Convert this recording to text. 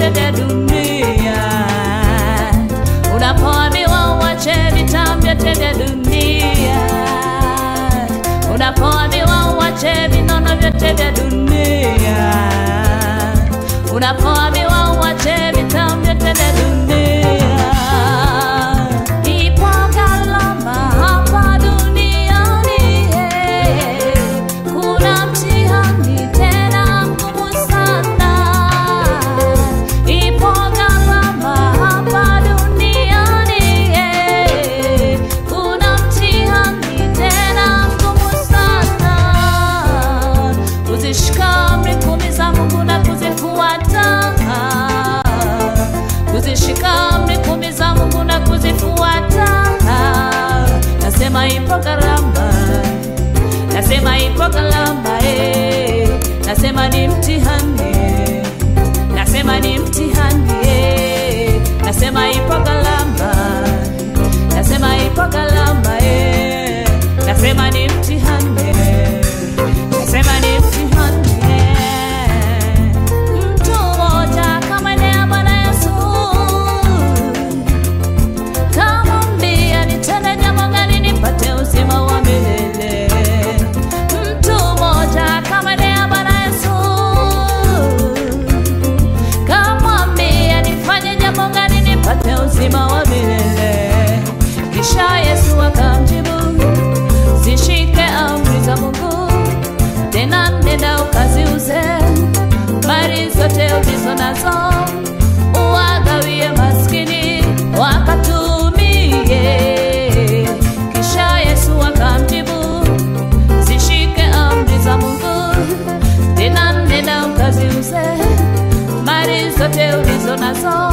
vyote vya dunia, unapoambiwa uache vitamu vyote vya dunia, unapoambiwa uache vinono vyote vya dunia, unapoambiwa uache vitamu vyote vya dunia. Ipo gharama hapa duniani, kuna mtihani tena mgumu sana. Ipo gharama hapa duniani, kuna mtihani tena mgumu sana. Kuzishika amri 10 za Mungu na kuzifuata, kuzishika amri 10 za Mungu na kuzifuata. Nasema ipo gharama, nasema ipo gharama, nasema ni mtihani, nasema ni mtihani, nasema ipo gharama, nasema ipo gharama, nasema ni mtihani, nasema ni mtihani. Mtu mmoja akamwendea Bwana Yesu, kamwambia nitende jambo gani nipate uzima wa milele. Mtu mmoja akamwendea Bwana Yesu, kamwambia nifanye jambo gani nipate uzima wa milele. Kisha Yesu akamjibu, zishike amri za Mungu, tena nenda ukaziuze mali zote ulizo nazo, uwagawie maskini wakatumie. Kisha Yesu akamjibu, zishike amri za Mungu, tena nenda ukaziuze mali zote ulizo nazo,